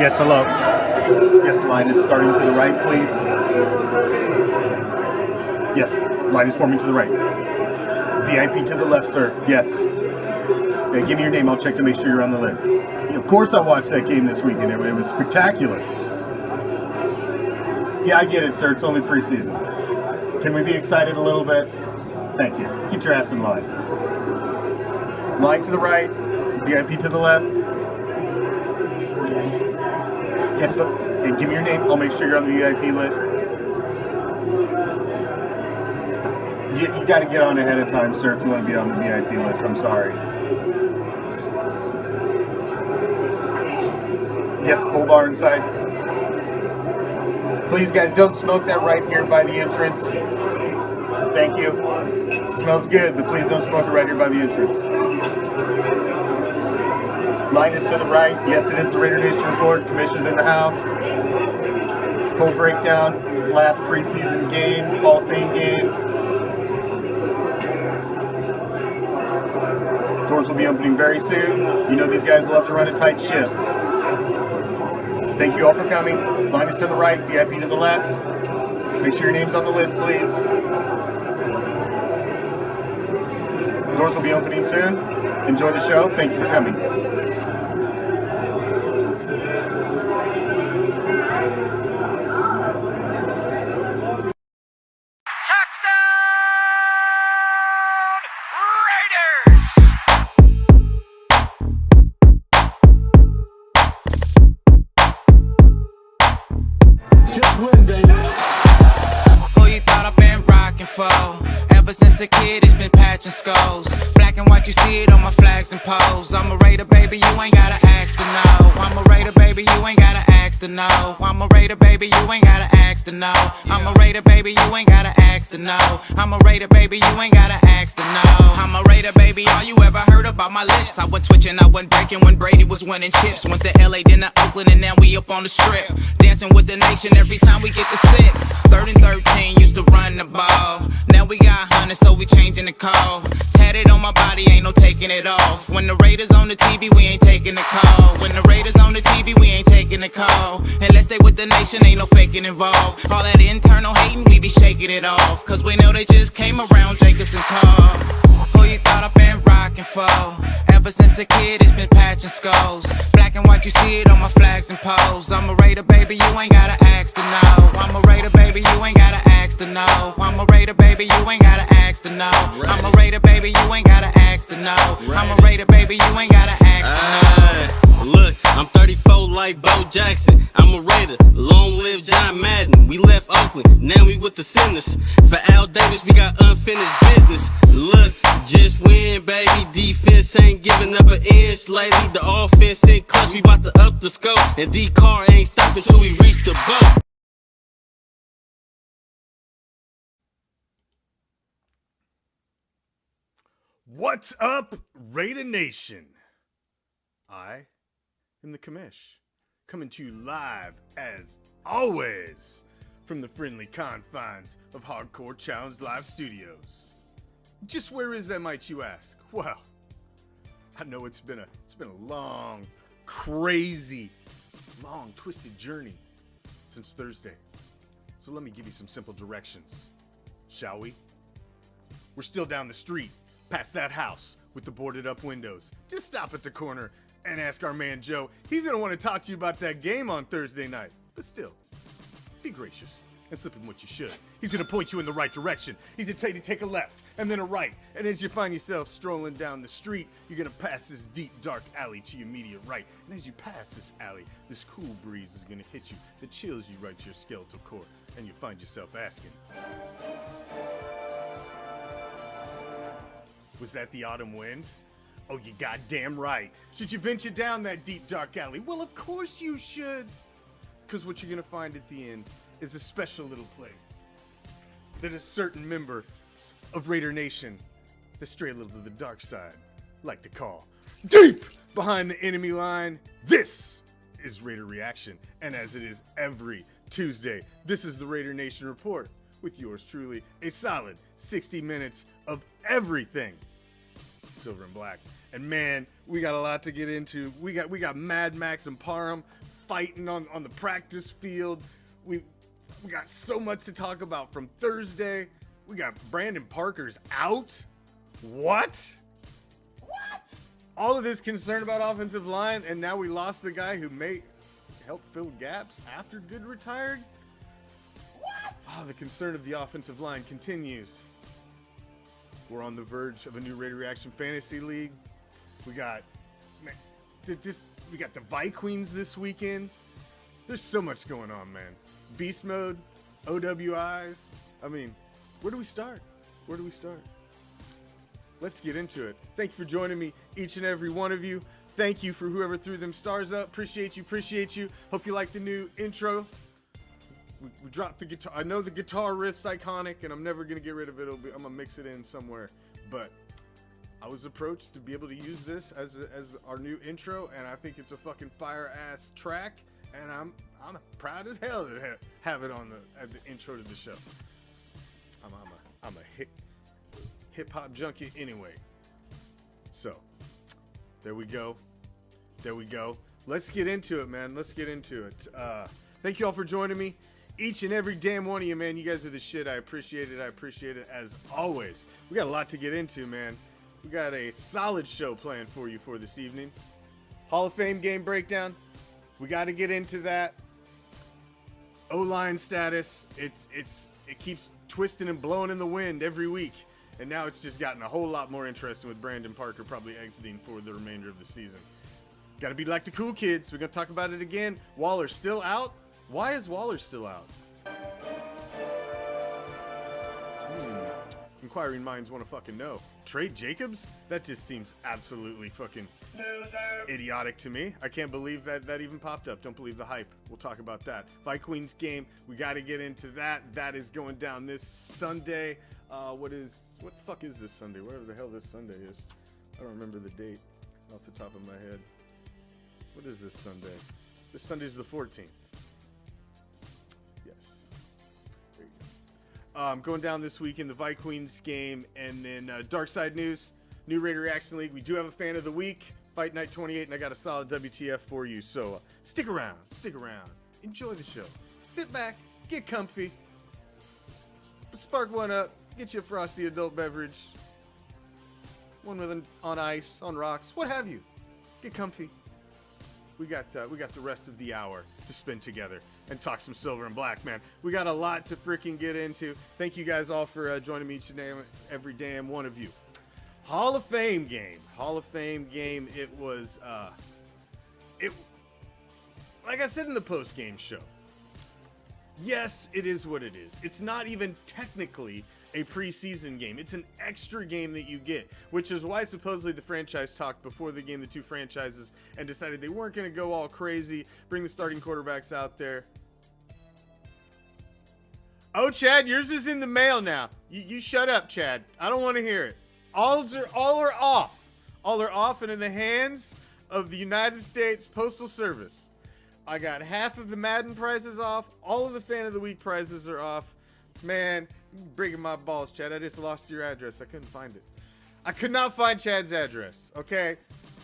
Yes, hello. Yes, line is starting to the right, please. Yes, line is forming to the right. VIP to the left, sir. Yes. Yeah, give me your name. I'll check to make sure you're on the list. Of course I watched that game this weekend. It was spectacular. Yeah, I get it, sir. It's only preseason. Can we be excited a little bit? Thank you. Get your ass in line. Line to the right. VIP to the left. Yes, hey, give me your name. I'll make sure you're on the VIP list. You got to get on ahead of time, sir, if you want to be on the VIP list. I'm sorry. Yes, full bar inside. Please, guys, don't smoke that right here by the entrance. Thank you. Smells good, but please don't smoke it right here by the entrance. Line is to the right. Yes, it is the Raider Nation Report. Commish is in the house. Full breakdown. Last preseason game. Hall of Fame game. Doors will be opening very soon. You know these guys love to run a tight ship. Thank you all for coming. Line is to the right. VIP to the left. Make sure your name's on the list, please. Doors will be opening soon. Enjoy the show. Thank you for coming. Ever since a kid, it's been patching skulls. Black and white, you see it on my flags and poles. I'm a Raider, baby, you ain't gotta ask to know. I'm a Raider, baby, you ain't gotta ask to know. I'm a Raider, baby, you ain't gotta ask to know. I'm a Raider, baby, you ain't gotta ask to know. I'm a Raider, baby, you ain't gotta ask to know. I'm a Raider, baby, all you ever heard about my lips. I was twitching, I wasn't breaking when Brady was winning chips. Went to LA, then to Oakland, and now we up on the strip. Dancing with the nation every time we get to 6. 3rd and 13 used to run the ball. Now we got 100, so we changing the call. Tatted on my body, ain't no taking it off. When the Raiders on the TV, we ain't taking the call. When the Raiders on the TV, we ain't taking the call. Unless they with the nation, ain't no faking involved. All that internal hating, we be shaking it off. Cause we know they just came around Jacobs and Carl. Who you thought I've been rocking for? Ever since a kid, it's been patching skulls. Black and white, you see it on my flags and poles. I'm a Raider, baby, you ain't gotta ask to know. I'm a Raider, baby, you ain't gotta ask to know. I'm a Raider, baby, you ain't gotta ask to know. I'm a Raider, baby, you ain't gotta ask to know. I'm a Raider, baby, you ain't gotta ask to know. Look, I'm 34 like Bo Jackson. I'm a Raider, long live John Madden. We left Oakland, now we with the Sinners. For Al Davis, we got unfinished business. Look, just win, baby. Defense ain't giving up an inch lately. The offense in clutch, we bout to up the scope. And D-Car ain't stopping till we reach the boat. What's up, Raider Nation? I am the Commish, coming to you live, as always, from the friendly confines of Hardcore Challenge Live Studios. Just where is that, might you ask? Well, I know it's been a long, crazy, long, twisted journey since Thursday. So let me give you some simple directions, shall we? We're still down the street, past that house with the boarded up windows. Just stop at the corner and ask our man Joe. He's gonna want to talk to you about that game on Thursday night. But still, be gracious and slip him what you should. He's gonna point you in the right direction. He's gonna tell you to take a left and then a right. And as you find yourself strolling down the street, you're gonna pass this deep, dark alley to your immediate right. And as you pass this alley, this cool breeze is gonna hit you that chills you right to your skeletal core. And you find yourself asking, was that the autumn wind? Oh, you goddamn right. Should you venture down that deep, dark alley? Well, of course you should. Because what you're going to find at the end is a special little place that a certain member of Raider Nation that stray a little to the dark side like to call deep behind the enemy line. This is Raider Reaction. And as it is every Tuesday, this is the Raider Nation Report with yours truly, a solid 60 minutes of everything silver and black. And man, we got a lot to get into. We got Mad Max and Parham fighting on the practice field. We got so much to talk about from Thursday. We got Brandon Parker's out. What? All of this concern about offensive line, and now we lost the guy who may help fill gaps after Good retired? What? Oh, the concern of the offensive line continues. We're on the verge of a new Raider Reaction Fantasy League. We got we got the Vikings this weekend. There's so much going on, man. Beast mode, OWIs. I mean, where do we start? Where do we start? Let's get into it. Thank you for joining me, each and every one of you. Thank you for whoever threw them stars up. Appreciate you. Hope you like the new intro. We dropped the guitar. I know the guitar riff's iconic, and I'm never going to get rid of it. I'm going to mix it in somewhere. But I was approached to be able to use this as our new intro, and I think it's a fucking fire-ass track, and I'm proud as hell to have it on the intro to the show. I'm a hip-hop junkie anyway. So, there we go. Let's get into it, man. Let's get into it. Thank you all for joining me. Each and every damn one of you, man. You guys are the shit. I appreciate it as always. We got a lot to get into, man. We got a solid show planned for you for this evening. Hall of Fame game breakdown. We got to get into that. O-line status. It keeps twisting and blowing in the wind every week. And now it's just gotten a whole lot more interesting with Brandon Parker probably exiting for the remainder of the season. Got to be like the cool kids. We're going to talk about it again. Waller's still out. Why is Waller still out? Inquiring minds want to fucking know. Trade Jacobs? That just seems absolutely fucking idiotic to me. I can't believe that even popped up. Don't believe the hype. We'll talk about that. Vikings game. We got to get into that. That is going down this Sunday. What the fuck is this Sunday? Whatever the hell this Sunday is. I don't remember the date off the top of my head. What is this Sunday? This Sunday's the 14th. Yes. There you go. Going down this week in the Vikings game, and then Dark Side News, new Raider Reaction League. We do have a fan of the week, Fight Night 28, and I got a solid WTF for you. So stick around. Enjoy the show. Sit back, get comfy, spark one up, get you a frosty adult beverage, one with on ice, on rocks, what have you. Get comfy. We got the rest of the hour to spend together and talk some silver and black, man. We got a lot to freaking get into. Thank you guys all for joining me each and every damn one of you. Hall of Fame game. It was like I said in the post game show. Yes, it is what it is. It's not even technically a preseason game. It's an extra game that you get, which is why supposedly the franchise talked before the game, the two franchises, and decided they weren't going to go all crazy, bring the starting quarterbacks out there. Oh, Chad, yours is in the mail now. You shut up, Chad. I don't want to hear it. All are off. All are off and in the hands of the United States Postal Service. I got half of the Madden prizes off. All of the Fan of the Week prizes are off. Man, you're breaking my balls, Chad. I just lost your address. I couldn't find it. I could not find Chad's address. Okay?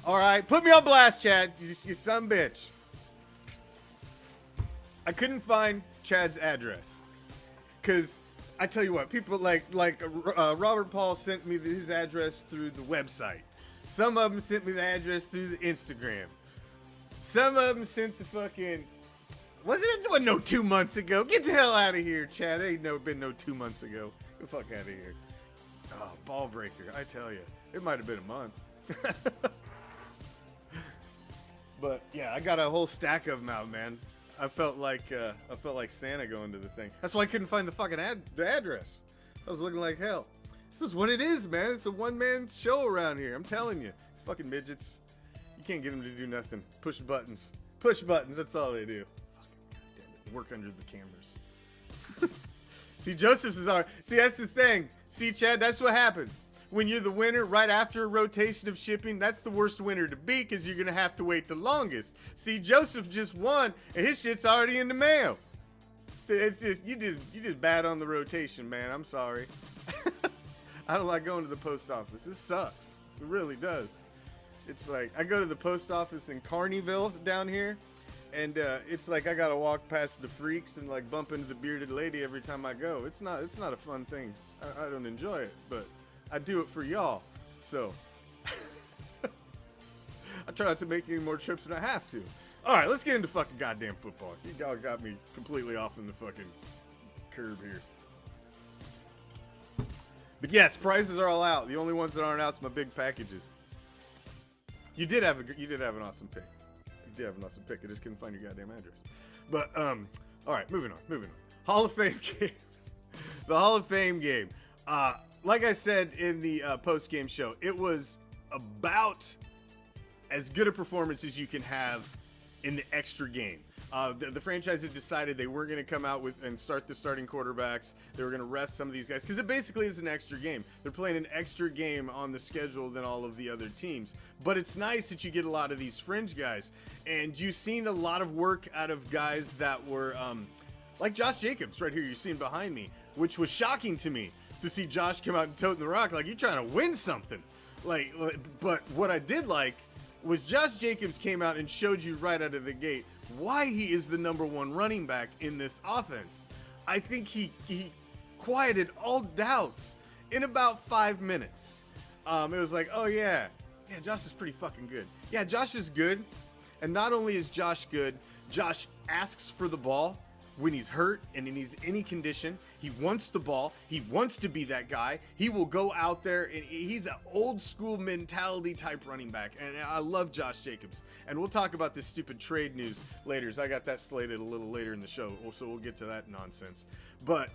All right. Put me on blast, Chad. You son of a bitch. I couldn't find Chad's address. Because, I tell you what, people like Robert Paul sent me his address through the website. Some of them sent me the address through the Instagram. Some of them sent the fucking... Wasn't no 2 months ago. Get the hell out of here, Chad. Ain't been no 2 months ago. Get the fuck out of here. Oh, ball breaker. I tell you. It might have been a month. But, yeah, I got a whole stack of them out, man. I felt like Santa going to the thing. That's why I couldn't find the fucking the address. I was looking like hell. This is what it is, man. It's a one-man show around here. I'm telling you. It's fucking midgets. You can't get them to do nothing. Push buttons. Push buttons. That's all they do. Fucking goddamn it. Work under the cameras. See, Joseph's is our... See, that's the thing. See, Chad, that's what happens. When you're the winner right after a rotation of shipping, that's the worst winner to be because you're going to have to wait the longest. See, Joseph just won, and his shit's already in the mail. It's just, you just bad on the rotation, man. I'm sorry. I don't like going to the post office. It sucks. It really does. It's like, I go to the post office in Carneyville down here, And it's like I gotta walk past the freaks and like bump into the bearded lady every time I go. It's not a fun thing. I don't enjoy it, but I do it for y'all. So I try not to make any more trips than I have to. All right, let's get into fucking goddamn football. You all got me completely off in the fucking curve here. But yes, prizes are all out. The only ones that aren't out is my big packages. You did have an awesome pick. You did have an awesome pick. I just couldn't find your goddamn address. But all right, moving on. Hall of Fame game. The Hall of Fame game. Like I said in the post game show, it was about as good a performance as you can have in the extra game. The franchise had decided they weren't going to come out with and start the starting quarterbacks. They were going to rest some of these guys because it basically is an extra game. They're playing an extra game on the schedule than all of the other teams. But it's nice that you get a lot of these fringe guys. And you've seen a lot of work out of guys that were like Josh Jacobs right here you're seeing behind me, which was shocking to me to see Josh come out and toting the rock like you're trying to win something. But what I did like was Josh Jacobs came out and showed you right out of the gate why he is the number one running back in this offense. I think he quieted all doubts in about 5 minutes. It was like, oh yeah, Josh is pretty fucking good. Yeah, Josh is good. And not only is Josh good, Josh asks for the ball when he's hurt and in any condition. He wants the ball. He wants to be that guy. He will go out there, and he's an old school mentality type running back. And I love Josh Jacobs. And we'll talk about this stupid trade news later, as I got that slated a little later in the show, so we'll get to that nonsense. But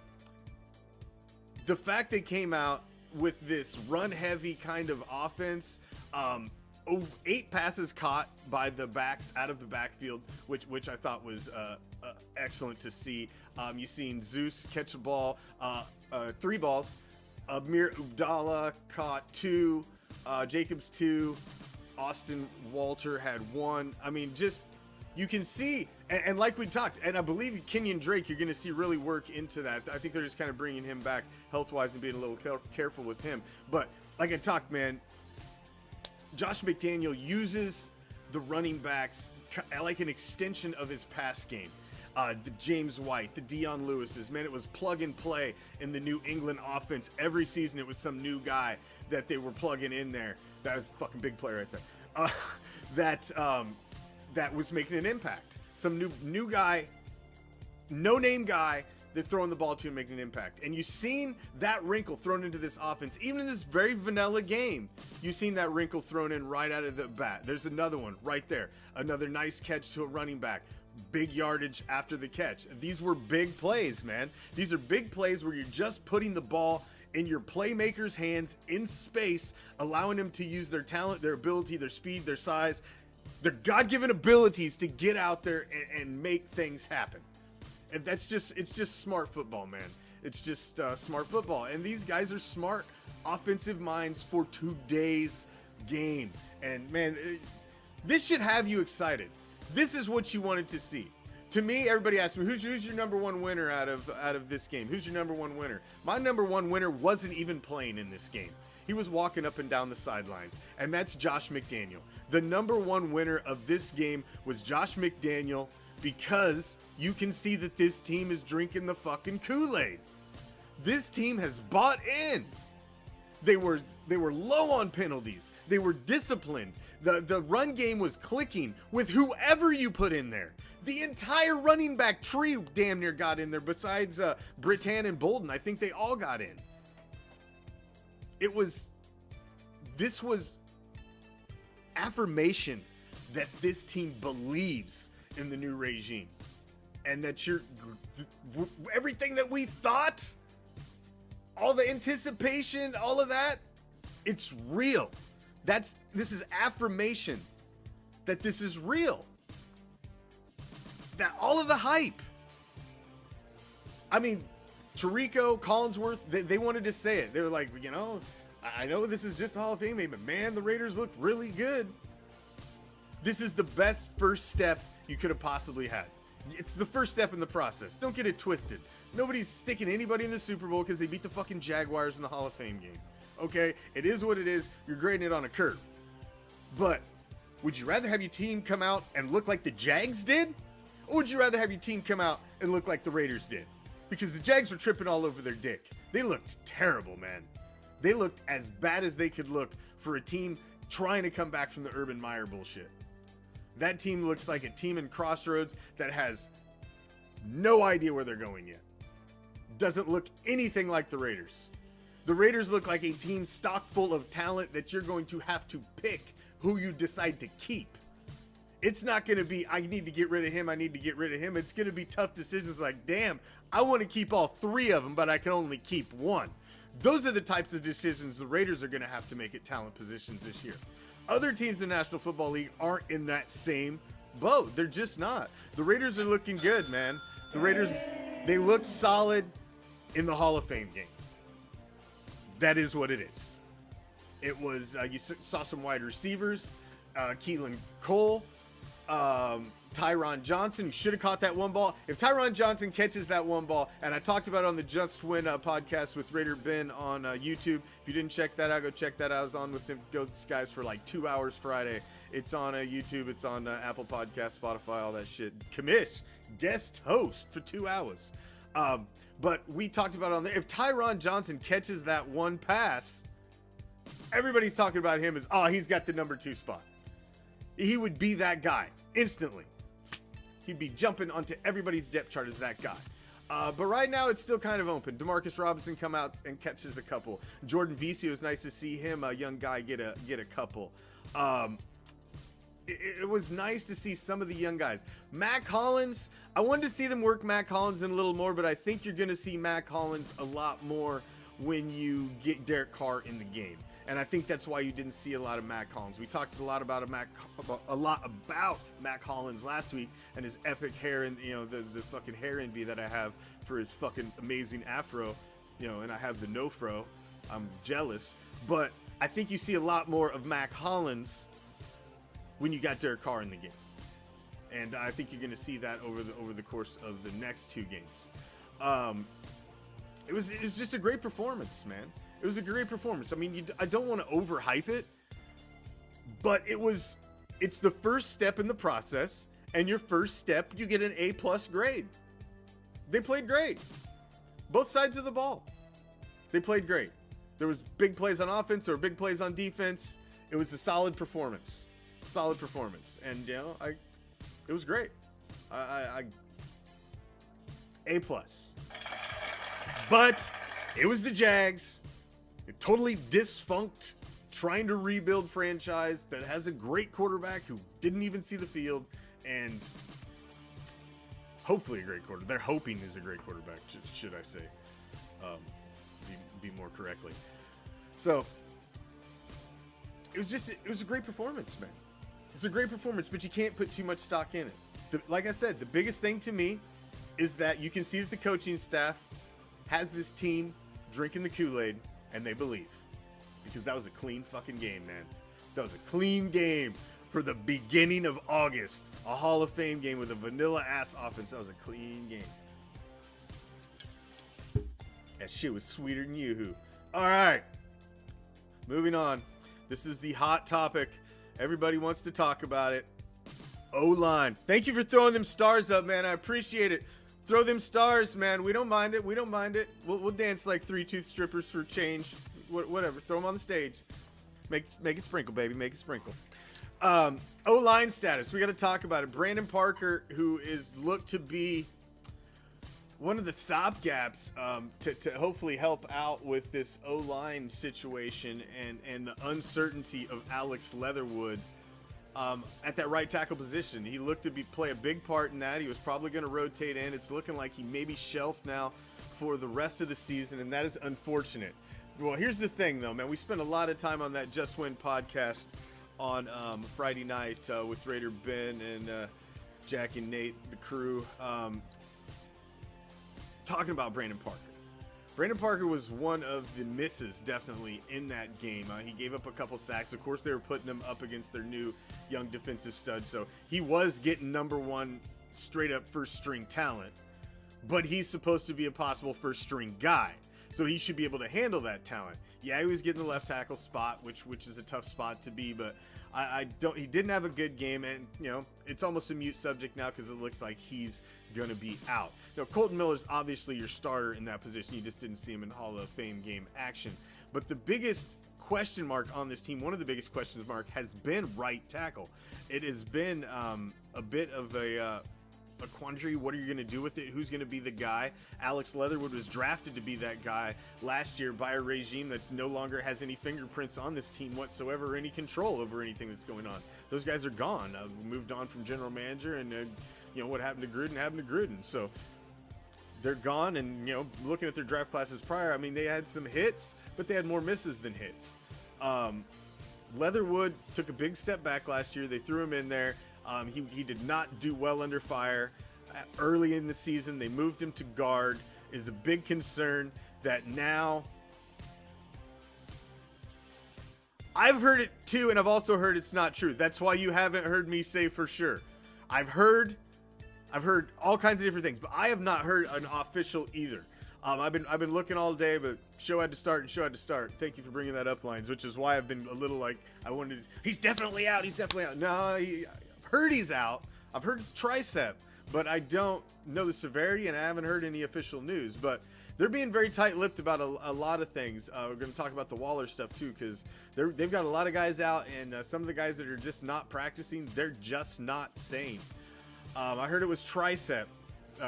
the fact they came out with this run heavy kind of offense, 8 passes caught by the backs out of the backfield, which I thought was excellent to see. You seen Zeus catch a ball, 3 balls. Amir Abdallah caught 2, Jacobs 2, Austin Walter had 1. I mean, just you can see, and like we talked, and I believe Kenyon Drake, you're going to see really work into that. I think they're just kind of bringing him back health-wise and being a little careful with him. But like I talked, man, Josh McDaniel uses the running backs like an extension of his pass game. The James White, the Dion Lewis's, man, it was plug and play in the New England offense. Every season it was some new guy that they were plugging in there. That was a fucking big play right there. That was making an impact. Some new guy, no-name guy, they're throwing the ball to and making an impact. And you've seen that wrinkle thrown into this offense. Even in this very vanilla game, you've seen that wrinkle thrown in right out of the bat. There's another one right there. Another nice catch to a running back. Big yardage after the catch. These were big plays, man. These are big plays where you're just putting the ball in your playmakers' hands in space, allowing them to use their talent, their ability, their speed, their size, their God-given abilities to get out there and make things happen. And it's just smart football, man. It's just smart football. And these guys are smart offensive minds for today's game. And man, this should have you excited. This is what you wanted to see. To me, everybody asked me, who's your number one winner out of this game? Who's your number one winner? My number one winner wasn't even playing in this game. He was walking up and down the sidelines, and that's Josh McDaniel. The number one winner of this game was Josh McDaniel, because you can see that this team is drinking the fucking Kool-Aid. This team has bought in. They were low on penalties. They were disciplined. The run game was clicking with whoever you put in there. The entire running back tree damn near got in there, besides Brittan and Bolden. I think they all got in. This was affirmation that this team believes in the new regime, and that everything that we thought, all the anticipation, all of that, it's real. This is affirmation that this is real. That all of the hype. I mean, Tirico, Collinsworth, they wanted to say it. They were like, I know this is just a Hall of Fame game, but man, the Raiders look really good. This is the best first step you could have possibly had. It's the first step in the process. Don't get it twisted. Nobody's sticking anybody in the Super Bowl because they beat the fucking Jaguars in the Hall of Fame game. Okay? It is what it is. You're grading it on a curve. But Would you rather have your team come out and look like the Jags did? Or would you rather have your team come out and look like the Raiders did? Because the Jags were tripping all over their dick. They looked terrible, man. They looked as bad as they could look for a team trying to come back from the Urban Meyer bullshit. That team looks like a team in crossroads that has no idea where they're going yet. Doesn't look anything like the Raiders. The Raiders look like a team stock full of talent that you're going to have to pick who you decide to keep. It's not going to be, I need to get rid of him, I need to get rid of him. It's going to be tough decisions like, damn, I want to keep all three of them, but I can only keep one. Those are the types of decisions the Raiders are going to have to make at talent positions this year. Other teams in the National Football League aren't in that same boat. They're just not. The Raiders are looking good, man. The Raiders, they look solid in the Hall of Fame game. That is what it is. It was, you saw some wide receivers, Keelan Cole, Tyron Johnson, who should have caught that one ball. If Tyron Johnson catches that one ball, and I talked about it on the Just Win podcast with Raider Ben on YouTube. If you didn't check that out, go check that out. I was on with them, those guys for like 2 hours Friday. It's on YouTube. It's on Apple Podcasts, Spotify, all that shit. Commish, guest host for 2 hours. But we talked about it on there. If Tyron Johnson catches that one pass, everybody's talking about him as, oh, he's got the number 2 spot. He would be that guy instantly. He'd be jumping onto everybody's depth chart as that guy. But right now, it's still kind of open. Demarcus Robinson come out and catches a couple. Jordan Vesey, it was nice to see him, a young guy, get a couple. It was nice to see some of the young guys. Mac Hollins, I wanted to see them work Mac Hollins in a little more, but I think you're going to see Mac Hollins a lot more when you get Derek Carr in the game. And I think that's why you didn't see a lot of Mac Hollins. We talked a lot about Mac Hollins last week and his epic hair and, you know, the fucking hair envy that I have for his fucking amazing afro, you know, and I have the no fro. I'm jealous. But I think you see a lot more of Mac Hollins when you got Derek Carr in the game. And I think you're going to see that over the course of the next 2 games. It was just a great performance, man. It was a great performance. I mean, I don't want to overhype it, but it's the first step in the process, and your first step, you get an A+ grade. They played great. Both sides of the ball. They played great. There was big plays on offense, there were big plays on defense. It was a solid performance. Solid performance. And, you know, it was great. A+. But it was the Jags. A totally dysfunct, trying to rebuild franchise that has a great quarterback who didn't even see the field, and hopefully a great quarterback. They're hoping is a great quarterback, should I say, be more correctly. So it was a great performance, man. It's a great performance, but you can't put too much stock in it. Like I said, the biggest thing to me is that you can see that the coaching staff has this team drinking the Kool-Aid, and they believe. Because that was a clean fucking game, man. That was a clean game for the beginning of August. A Hall of Fame game with a vanilla-ass offense. That was a clean game. That shit was sweeter than yoo-hoo. All right. Moving on. This is the hot topic. Everybody wants to talk about it. O-line. Thank you for throwing them stars up, man. I appreciate it. Throw them stars, man. We don't mind it. We don't mind it. We'll dance like 3-tooth strippers for change. Whatever. Throw them on the stage. Make it sprinkle, baby. Make it sprinkle. O-line status. We got to talk about it. Brandon Parker, who is looked to be one of the stopgaps to hopefully help out with this O-line situation and the uncertainty of Alex Leatherwood. At that right tackle position. He looked to play a big part in that. He was probably going to rotate in. It's looking like he may be shelved now for the rest of the season, and that is unfortunate. Well, here's the thing, though, man. We spent a lot of time on that Just Win podcast on Friday night with Raider Ben and Jack and Nate, the crew, talking about Brandon Parker. Brandon Parker was one of the misses, definitely, in that game. He gave up a couple sacks. Of course, they were putting him up against their new young defensive stud, so he was getting number 1 straight-up first-string talent, but he's supposed to be a possible first-string guy. So he should be able to handle that talent. Yeah, he was getting the left tackle spot, which is a tough spot to be, but I don't. He didn't have a good game, and it's almost a mute subject now because it looks like he's gonna be out. Colton Miller's obviously your starter in that position. You just didn't see him in Hall of Fame game action. But the biggest question mark on this team, one of the biggest question mark, has been right tackle. It has been a bit of a quandary. What are you going to do with it? Who's going to be the guy? Alex Leatherwood was drafted to be that guy last year by a regime that no longer has any fingerprints on this team whatsoever, or any control over anything that's going on. Those guys are gone. Moved on from general manager, and what happened to Gruden happened to Gruden. So they're gone, and looking at their draft classes prior, I mean, they had some hits, but they had more misses than hits. Leatherwood took a big step back last year. They threw him in there. He did not do well under fire early in the season. They moved him to guard. Is a big concern that now I've heard it too, and I've also heard it's not true. That's why you haven't heard me say for sure. I've heard all kinds of different things, but I have not heard an official either. I've been looking all day, but show had to start. Thank you for bringing that up, Lines, which is why I've been a little like he's definitely out. No, I've heard he's out. I've heard it's tricep, but I don't know the severity, and I haven't heard any official news. But they're being very tight-lipped about a lot of things. We're going to talk about the Waller stuff too, because they've got a lot of guys out, and some of the guys that are just not practicing, they're just not sane. I heard it was tricep.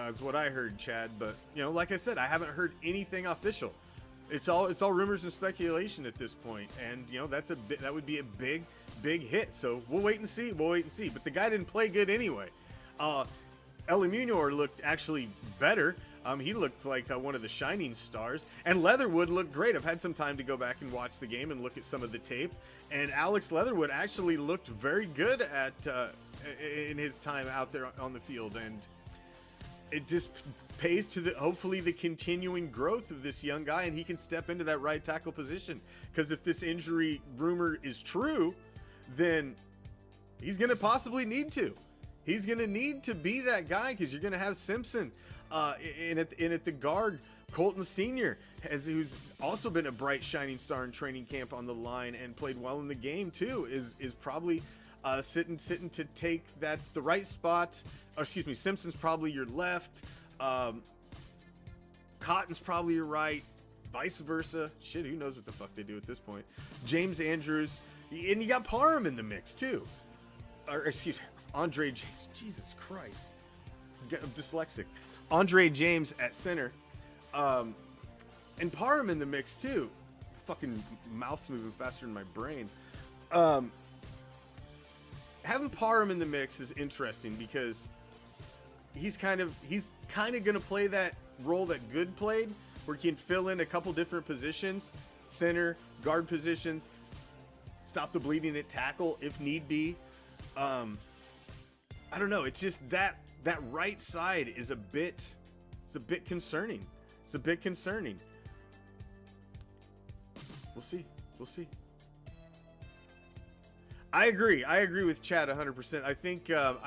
Is what I heard, Chad. But like I said, I haven't heard anything official. It's all rumors and speculation at this point, and that would be a big hit. So we'll wait and see. But the guy didn't play good anyway. Elimunor looked actually better. He looked like one of the shining stars, and Leatherwood looked great. I've had some time to go back and watch the game and look at some of the tape, and Alex Leatherwood actually looked very good in his time out there on the field, and it just pays to hopefully the continuing growth of this young guy, and he can step into that right tackle position. Because if this injury rumor is true, then he's going to possibly need to. He's going to need to be that guy, because you're going to have Simpson in at the guard. Colton Sr., who's also been a bright shining star in training camp on the line and played well in the game too, is probably sitting to take the right spot. Simpson's probably your left. Cotton's probably your right. Vice versa. Shit, who knows what the fuck they do at this point. James Andrews, and you got Parham in the mix too. Andre James. Jesus Christ, I'm dyslexic. Andre James at center, and Parham in the mix too. Fucking mouth's moving faster than my brain. Having Parham in the mix is interesting because he's kind of going to play that role that Good played, where he can fill in a couple different positions, center, guard positions, stop the bleeding at tackle if need be. I don't know. It's just that right side is a bit concerning. It's a bit concerning. We'll see. I agree with Chad 100%. I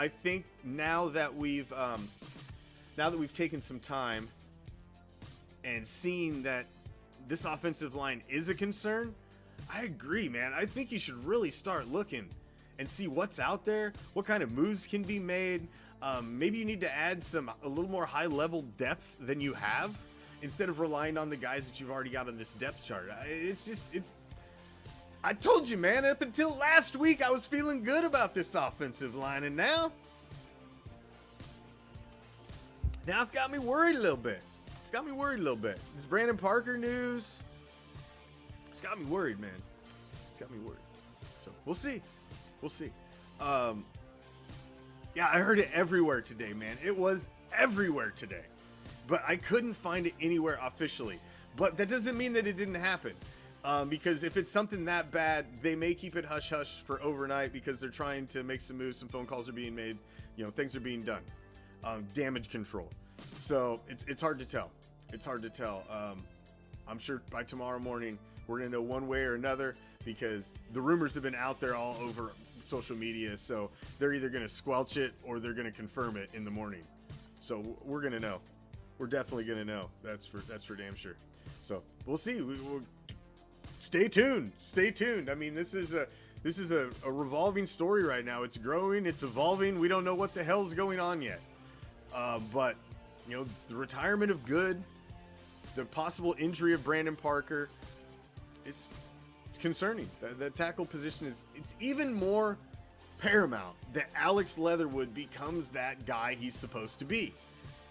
think now that we've taken some time and seen that this offensive line is a concern, I agree, man. I think you should really start looking and see what's out there, what kind of moves can be made. Maybe you need to add a little more high-level depth than you have, instead of relying on the guys that you've already got on this depth chart. I told you, man, up until last week, I was feeling good about this offensive line, and now it's got me worried a little bit. This Brandon Parker news, it's got me worried, man. It's got me worried. So we'll see. Yeah, I heard it everywhere today, man. It was everywhere today, but I couldn't find it anywhere officially. But that doesn't mean that it didn't happen. Because if it's something that bad, they may keep it hush-hush for overnight, because they're trying to make some moves, some phone calls are being made, things are being done. Damage control. So it's hard to tell. I'm sure by tomorrow morning, we're going to know one way or another, because the rumors have been out there all over social media. So they're either going to squelch it or they're going to confirm it in the morning. So we're going to know. We're definitely going to know. That's for damn sure. So we'll see. We'll stay tuned. Stay tuned. I mean, this is a revolving story right now. It's growing. It's evolving. We don't know what the hell's going on yet. But you know, the retirement of Good, the possible injury of Brandon Parker, it's concerning. The tackle position it's even more paramount that Alex Leatherwood becomes that guy he's supposed to be.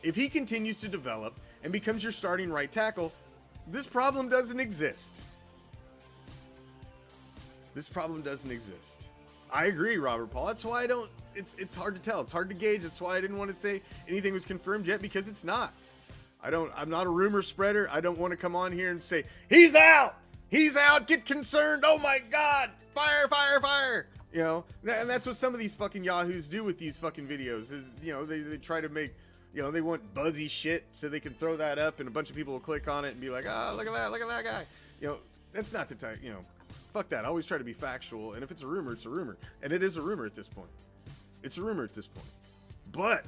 If he continues to develop and becomes your starting right tackle, this problem doesn't exist. This problem doesn't exist. I agree, Robert Paul. That's why I don't. It's hard to tell. It's hard to gauge. That's why I didn't want to say anything was confirmed yet, because it's not. I'm not a rumor spreader. I don't want to come on here and say he's out. He's out. Get concerned. Oh my God. Fire, fire, fire. You know, and that's what some of these fucking yahoos do with these fucking videos is, you know, they try to make, you know, they want buzzy shit so they can throw that up and a bunch of people will click on it and be like, oh, look at that guy. You know, that's not the type, you know, fuck that. I always try to be factual. And if it's a rumor, it's a rumor. And it is a rumor at this point. It's a rumor at this point. But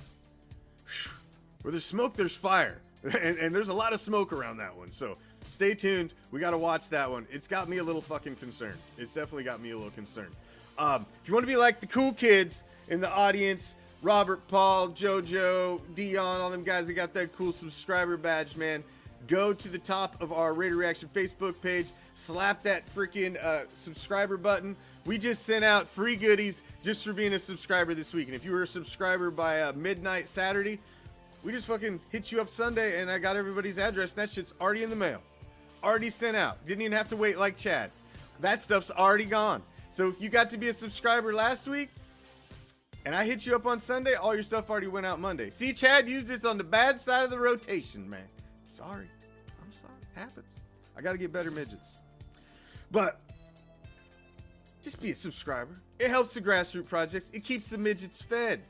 where there's smoke, there's fire. And there's a lot of smoke around that one. So stay tuned. We got to watch that one. It's got me a little fucking concerned. It's definitely got me a little concerned. If you want to be like the cool kids in the audience, Robert, Paul, JoJo, Dion, all them guys that got that cool subscriber badge, man, go to the top of our Raider Reaction Facebook page, slap that freaking subscriber button. We just sent out free goodies just for being a subscriber this week. And if you were a subscriber by midnight Saturday, we just fucking hit you up Sunday and I got everybody's address and that shit's already in the mail. Already sent out. Didn't even have to wait like Chad. That stuff's already gone. So if you got to be a subscriber last week and I hit you up on Sunday, all your stuff already went out Monday. See, Chad used this on the bad side of the rotation, man. Sorry. I'm sorry. Happens. I got to get better midgets. But just be a subscriber. It helps the grassroots projects. It keeps the midgets fed.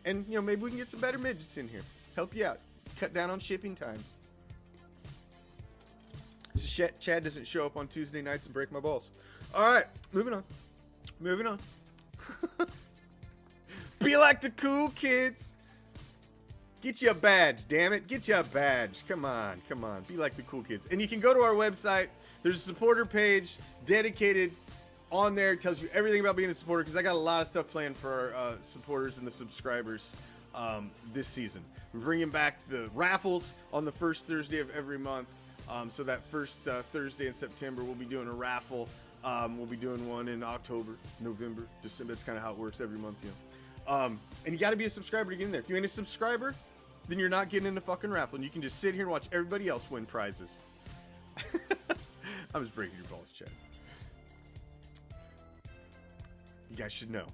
And, you know, maybe we can get some better midgets in here. Help you out. Cut down on shipping times. So Chad doesn't show up on Tuesday nights and break my balls. All right, moving on. Moving on. Be like the cool kids. Get you a badge, damn it. Get you a badge. Come on, come on. Be like the cool kids. And you can go to our website. There's a supporter page dedicated on there. It tells you everything about being a supporter, because I got a lot of stuff planned for our supporters and the subscribers this season. We're bringing back the raffles on the first Thursday of every month. So that first Thursday in September, we'll be doing a raffle. We'll be doing one in October, November, December. That's kind of how it works every month, you know. And you got to be a subscriber to get in there. If you ain't a subscriber, then you're not getting in the fucking raffle. And you can just sit here and watch everybody else win prizes. I'm just breaking your balls, Chad. You guys should know.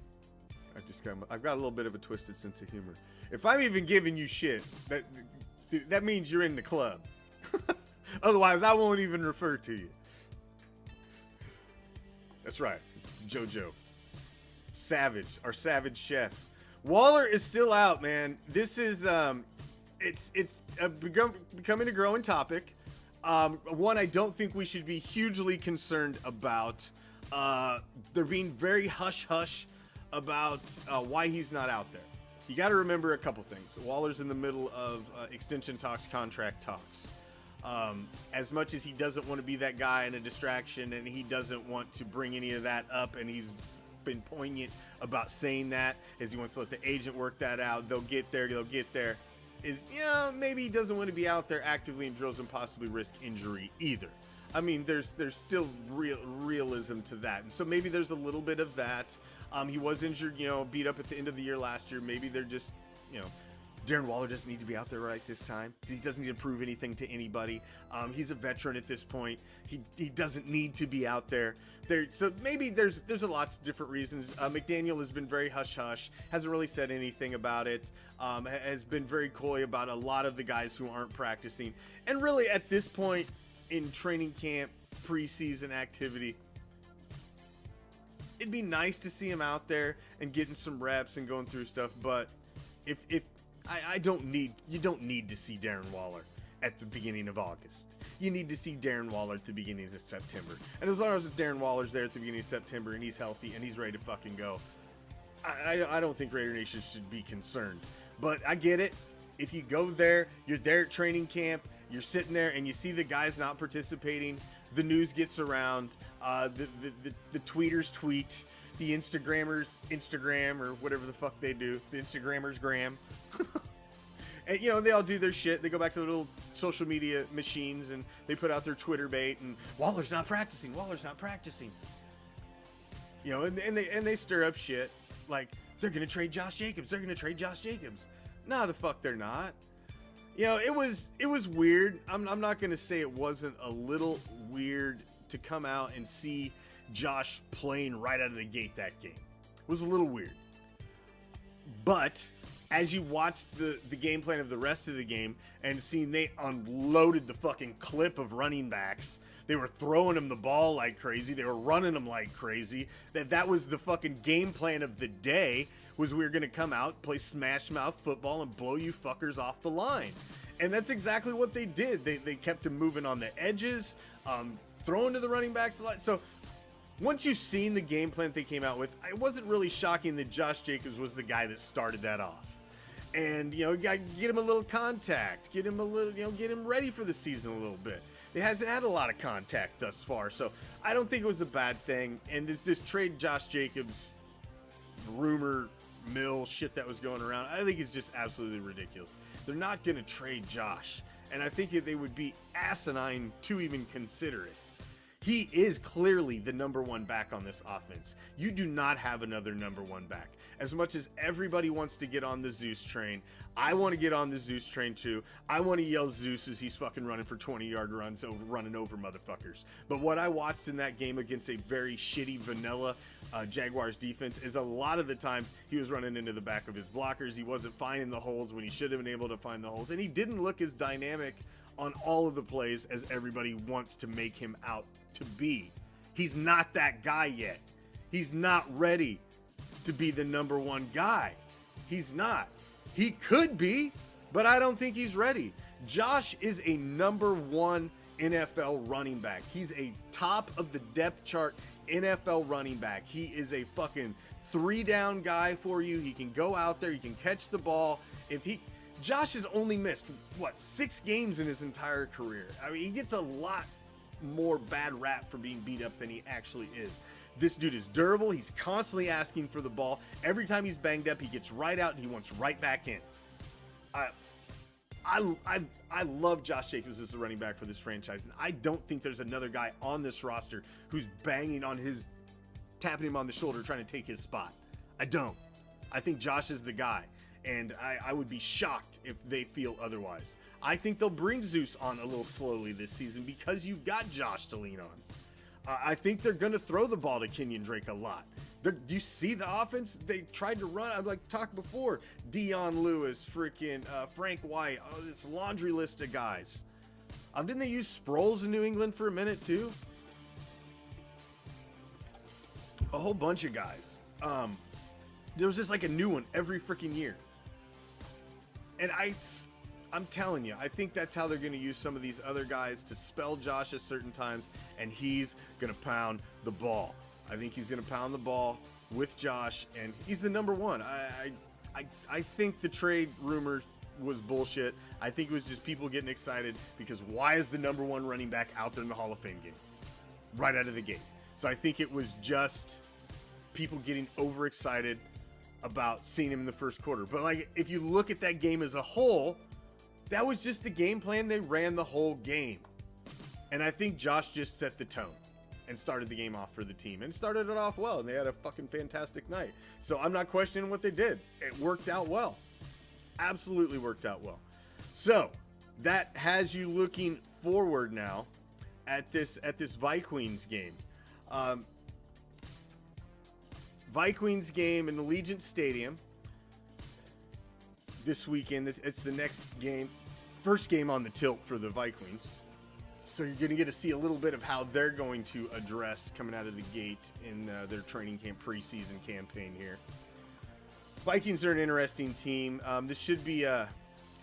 I've got a little bit of a twisted sense of humor. If I'm even giving you shit, that means you're in the club. Otherwise, I won't even refer to you. That's right, JoJo. Savage, our savage chef. Waller is still out, man. This is it's becoming a growing topic. One I don't think we should be hugely concerned about. They're being very hush-hush about why he's not out there. You got to remember a couple things. Waller's in the middle of extension talks, contract talks. As much as he doesn't want to be that guy and a distraction, and he doesn't want to bring any of that up, and he's been poignant about saying that, as he wants to let the agent work that out. They'll get there. Is, you know, maybe he doesn't want to be out there actively in drills and possibly risk injury either. I mean, there's still realism to that, and so maybe there's a little bit of that. He was injured, you know, beat up at the end of the year last year. Maybe they're just, you know, Darren Waller doesn't need to be out there right this time. He doesn't need to prove anything to anybody. He's a veteran at this point. He doesn't need to be out there. So maybe there's a lots of different reasons. McDaniel has been very hush-hush, hasn't really said anything about it, has been very coy about a lot of the guys who aren't practicing. And really at this point in training camp, preseason activity, it'd be nice to see him out there and getting some reps and going through stuff, but if you don't need to see Darren Waller at the beginning of August. You need to see Darren Waller at the beginning of September. And as long as Darren Waller's there at the beginning of September and he's healthy and he's ready to fucking go, I don't think Raider Nation should be concerned. But I get it. If you go there, you're there at training camp, You're sitting there and you see the guys not participating. The news gets around. The tweeters tweet. The Instagrammers Instagram, or whatever the fuck they do. The Instagrammers gram. And, you know, they all do their shit. They go back to their little social media machines and they put out their Twitter bait. And Waller's not practicing. Waller's not practicing. You know, and they stir up shit like they're gonna trade Josh Jacobs. They're gonna trade Josh Jacobs. Nah, the fuck they're not. You know, it was weird. I'm not gonna say it wasn't a little weird to come out and see Josh playing right out of the gate that game. It was a little weird. But as you watch the game plan of the rest of the game and seeing they unloaded the fucking clip of running backs, they were throwing them the ball like crazy, they were running them like crazy, that was the fucking game plan of the day, was we were going to come out, play smash mouth football and blow you fuckers off the line. And that's exactly what they did. They kept him moving on the edges, throwing to the running backs a lot. So once you've seen the game plan they came out with, it wasn't really shocking that Josh Jacobs was the guy that started that off. And, you know, you gotta get him a little contact, get him a little, you know, get him ready for the season a little bit. It hasn't had a lot of contact thus far, so I don't think it was a bad thing. And this trade Josh Jacobs rumor mill shit that was going around, I think it's just absolutely ridiculous. They're not gonna trade Josh, and I think they would be asinine to even consider it. He is clearly the number one back on this offense. You do not have another number one back. As much as everybody wants to get on the Zeus train, I want to get on the Zeus train too. I want to yell Zeus as he's fucking running for 20-yard runs, running over motherfuckers. But what I watched in that game against a very shitty vanilla Jaguars defense is a lot of the times he was running into the back of his blockers. He wasn't finding the holes when he should have been able to find the holes. And he didn't look as dynamic on all of the plays as everybody wants to make him out to be. He's not that guy yet. He's not ready to be the number one guy. He's not. He could be, but I don't think he's ready. Josh is a number one NFL running back. He's a top of the depth chart NFL running back. He is a fucking 3-down guy for you. He can go out there, he can catch the ball. Josh has only missed, 6 games in his entire career. I mean, he gets a lot more bad rap for being beat up than he actually is. This dude is durable. He's constantly asking for the ball. Every time he's banged up, he gets right out and he wants right back in. I love Josh Jacobs as a running back for this franchise, and I don't think there's another guy on this roster who's tapping him on the shoulder, trying to take his spot. I don't. I think Josh is the guy. And I would be shocked if they feel otherwise. I think they'll bring Zeus on a little slowly this season because you've got Josh to lean on. I think they're going to throw the ball to Kenyon Drake a lot. Do you see the offense? They tried to run. I've talked before. Dion Lewis, freaking Frank White. Oh, this laundry list of guys. Didn't they use Sproles in New England for a minute too? A whole bunch of guys. There was just like a new one every freaking year. And I'm telling you, I think that's how they're going to use some of these other guys to spell Josh at certain times, and he's going to pound the ball. I think he's going to pound the ball with Josh, and he's the number one. I think the trade rumor was bullshit. I think it was just people getting excited because why is the number one running back out there in the Hall of Fame game? Right out of the gate. So I think it was just people getting overexcited about seeing him in the first quarter. But if you look at that game as a whole, that was just the game plan. They ran the whole game. And I think Josh just set the tone and started the game off for the team and started it off well. And they had a fucking fantastic night. So I'm not questioning what they did. It worked out well. Absolutely worked out well. So that has you looking forward now at this Vikings game. Vikings game in Allegiant Stadium this weekend. It's the next game, first game on the tilt for the Vikings. So you're going to get to see a little bit of how they're going to address coming out of the gate in their training camp preseason campaign here. Vikings are an interesting team. This should be a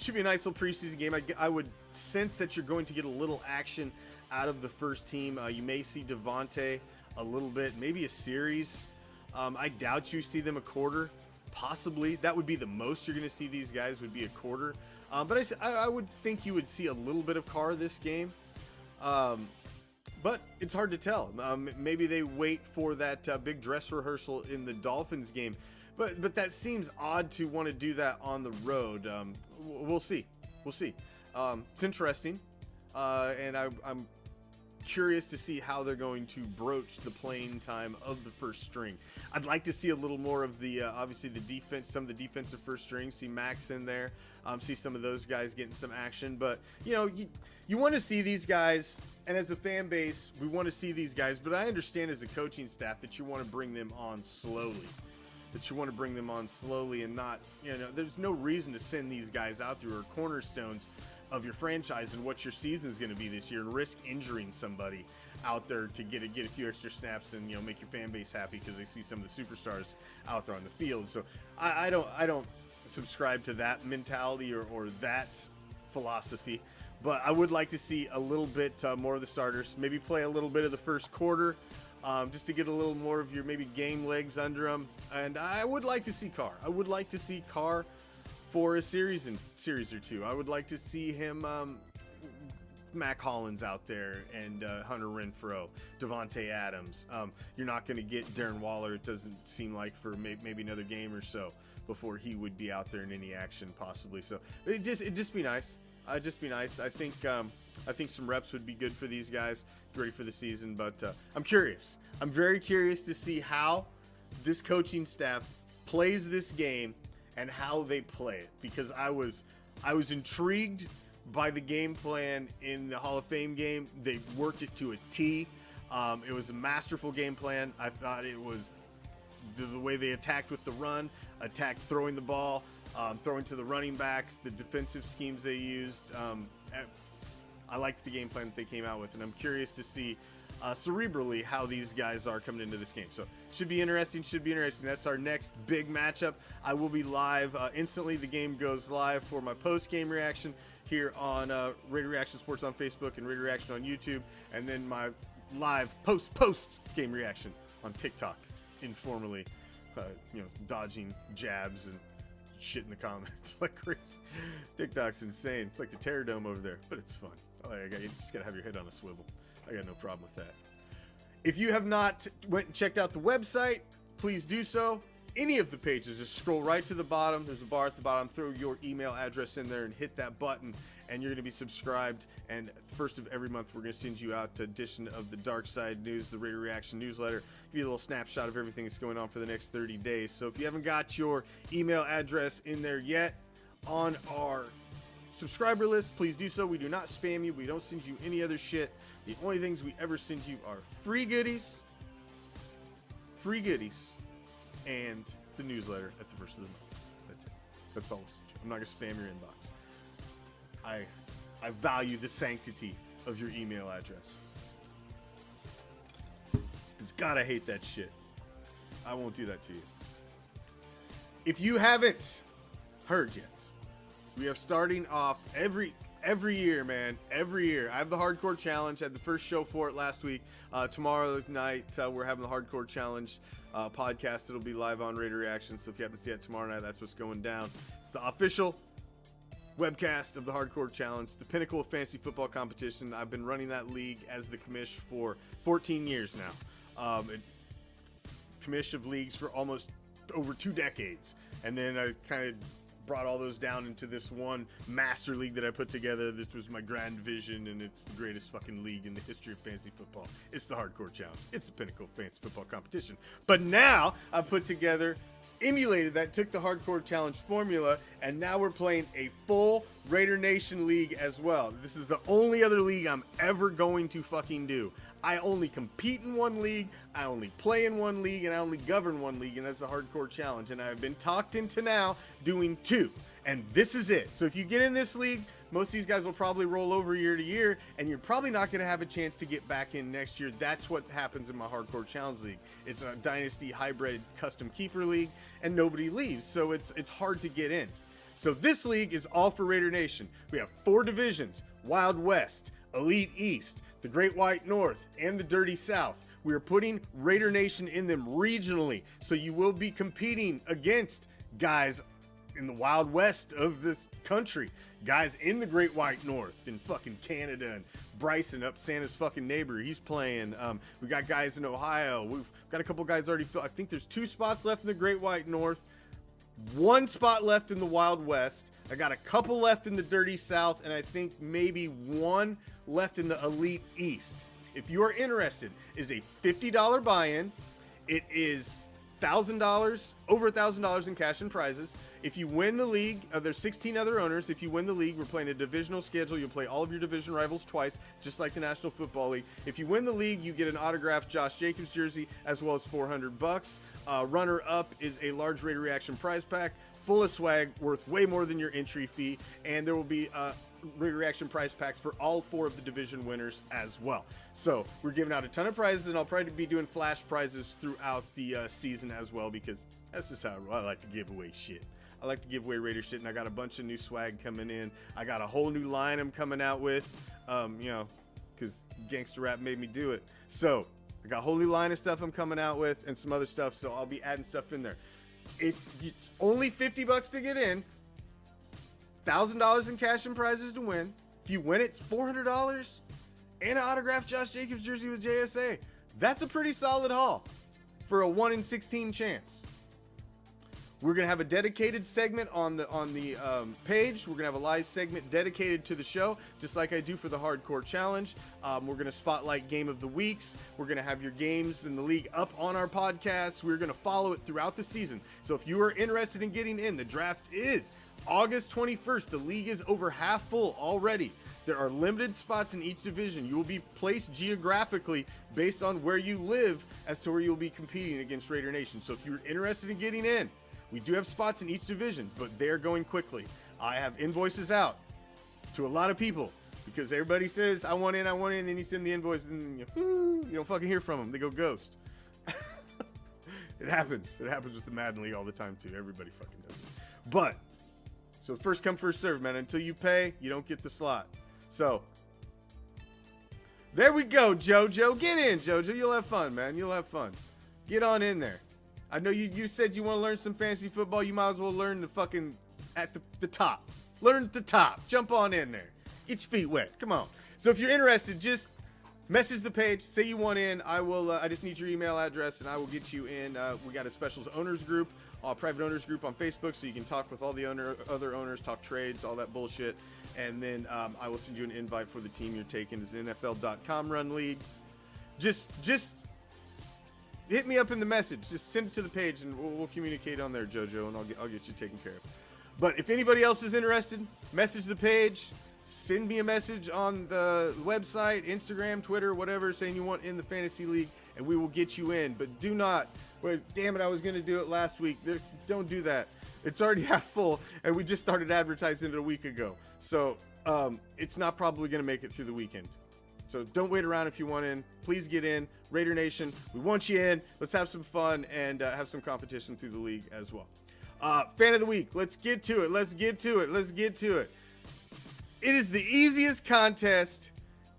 nice little preseason game. I would sense that you're going to get a little action out of the first team. You may see Devontae a little bit, maybe a series. I doubt you see them a quarter, possibly that would be the most you're going to see these guys would be a quarter. But I would think you would see a little bit of Carr this game. But it's hard to tell. Maybe they wait for that big dress rehearsal in the Dolphins game. But that seems odd to want to do that on the road. We'll see. We'll see. It's interesting. And I'm curious to see how they're going to broach the playing time of the first string. I'd like to see a little more of the obviously the defense, some of the defensive first string. See Max in there, see some of those guys getting some action. But you want to see these guys, and as a fan base, we want to see these guys. But I understand as a coaching staff that you want to bring them on slowly. And not, there's no reason to send these guys out through cornerstones of your franchise and what your season is going to be this year and risk injuring somebody out there to get a few extra snaps and make your fan base happy because they see some of the superstars out there on the field. So I don't subscribe to that mentality or that philosophy, but I would like to see a little bit more of the starters, maybe play a little bit of the first quarter, just to get a little more of your maybe game legs under them. And I would like to see Carr for a series or two. I would like to see him, Mac Hollins out there, and Hunter Renfrow, Devontae Adams. You're not going to get Darren Waller, it doesn't seem like, for maybe another game or so before he would be out there in any action possibly. So it'd just be nice. I think some reps would be good for these guys, ready for the season. But I'm curious. I'm very curious to see how this coaching staff plays this game and how they play it, because I was intrigued by the game plan in the Hall of Fame game. They worked it to a T. It was a masterful game plan. I thought it was the way they attacked with the run, throwing the ball, throwing to the running backs, the defensive schemes they used. I liked the game plan that they came out with, and I'm curious to see cerebrally how these guys are coming into this game. So should be interesting. That's our next big matchup. I will be live instantly. The game goes live for my post-game reaction here on Raider Reaction Sports on Facebook and Raider Reaction on YouTube, and then my live post-game reaction on TikTok, informally, dodging jabs and shit in the comments like crazy. TikTok's insane. It's like the Terror Dome over there, but it's fun. You just gotta have your head on a swivel. I got no problem with that. If you have not went and checked out the website, please do so. Any of the pages, just scroll right to the bottom. There's a bar at the bottom. Throw your email address in there and hit that button, and you're going to be subscribed. And first of every month, we're going to send you out an edition of the Dark Side News, the Raider Reaction newsletter. Give you a little snapshot of everything that's going on for the next 30 days. So if you haven't got your email address in there yet on our subscriber list, please do so. We do not spam you. We don't send you any other shit. The only things we ever send you are free goodies, and the newsletter at the first of the month. That's it. That's all we'll send you. I'm not going to spam your inbox. I value the sanctity of your email address. Because God, I hate that shit. I won't do that to you. If you haven't heard yet, we are starting off every year, man. Every year. I have the Hardcore Challenge. I had the first show for it last week. Tomorrow night, we're having the Hardcore Challenge podcast. It'll be live on Raider Reaction. So if you happen to see it tomorrow night, that's what's going down. It's the official webcast of the Hardcore Challenge, the pinnacle of fantasy football competition. I've been running that league as the commish for 14 years now. Commish of leagues for almost over 2 decades. And then I kind of brought all those down into this one master league that I put together. This was my grand vision, and it's the greatest fucking league in the history of fantasy football. It's the Hardcore Challenge. It's the pinnacle of fantasy football competition. But now I've put together, emulated that, took the Hardcore Challenge formula, and now we're playing a full Raider Nation league as well. This is the only other league I'm ever going to fucking do. I only compete in one league, I only play in one league, and I only govern one league, and that's the Hardcore Challenge. And I've been talked into now doing 2, and this is it. So if you get in this league, most of these guys will probably roll over year to year, and you're probably not going to have a chance to get back in next year. That's what happens in my Hardcore Challenge league. It's a Dynasty hybrid custom keeper league, and nobody leaves, so it's hard to get in. So this league is all for Raider Nation. We have 4 divisions: Wild West, Elite East, the Great White North, and the Dirty South. We are putting Raider Nation in them regionally, so you will be competing against guys in the wild west of this country, guys in the Great White North in fucking Canada, and Bryson up Santa's fucking neighbor, he's playing. We got guys in Ohio. We've got a couple guys already filled. I think there's 2 spots left in the Great White North, 1 spot left in the Wild West. I got a couple left in the Dirty South, and I think maybe 1 left in the Elite East. If you are interested, is a $50 buy-in. It is $1,000, over $1,000 in cash and prizes. If you win the league, there's 16 other owners. If you win the league, we're playing a divisional schedule. You'll play all of your division rivals twice, just like the National Football League. If you win the league, you get an autographed Josh Jacobs jersey, as well as $400. Runner up is a large Raider Reaction prize pack, full of swag, worth way more than your entry fee, and there will be Raider Reaction prize packs for all 4 of the division winners as well. So we're giving out a ton of prizes, and I'll probably be doing flash prizes throughout the season as well, because that's just how I like to give away shit. I like to give away Raider shit, and I got a bunch of new swag coming in. I got a whole new line I'm coming out with, because gangster rap made me do it. So I got a whole new line of stuff I'm coming out with, and some other stuff, so I'll be adding stuff in there. It's only $50 to get in, $1,000 in cash and prizes to win. If you win, it's $400 and an autographed Josh Jacobs jersey with JSA. That's a pretty solid haul for a 1 in 16 chance. We're gonna have a dedicated segment on the page. We're gonna have a live segment dedicated to the show, just like I do for the Hardcore Challenge. We're gonna spotlight Game of the Weeks. We're gonna have your games in the league up on our podcast. We're gonna follow it throughout the season. So if you are interested in getting in, the draft is August 21st. The league is over half full already. There are limited spots in each division. You will be placed geographically based on where you live as to where you'll be competing against Raider Nation. So if you're interested in getting in, we do have spots in each division, but they're going quickly. I have invoices out to a lot of people because everybody says, I want in, and then you send the invoice, and you don't fucking hear from them. They go ghost. It happens. It happens with the Madden League all the time, too. Everybody fucking does it. But, so first come, first serve, man. Until you pay, you don't get the slot. So, there we go, JoJo. Get in, JoJo. You'll have fun, man. You'll have fun. Get on in there. I know you said you want to learn some fantasy football. You might as well learn the fucking at the top. Learn at the top. Jump on in there. Get your feet wet. Come on. So if you're interested, just message the page. Say you want in. I will. I just need your email address, and I will get you in. We got a specials owners group, private owners group on Facebook, so you can talk with all the other owners, talk trades, all that bullshit. And then I will send you an invite for the team you're taking. It's an NFL.com run league. Just hit me up in the message. Just send it to the page, and we'll communicate on there, JoJo, and I'll get you taken care of. But if anybody else is interested, message the page. Send me a message on the website, Instagram, Twitter, whatever, saying you want in the fantasy league, and we will get you in. But do not. Wait, damn it! I was gonna do it last week. Don't do that. It's already half full, and we just started advertising it a week ago. So it's not probably gonna make it through the weekend. So don't wait around if you want in. Please get in. Raider Nation, we want you in. Let's have some fun and have some competition through the league as well. Fan of the week. Let's get to it. It is the easiest contest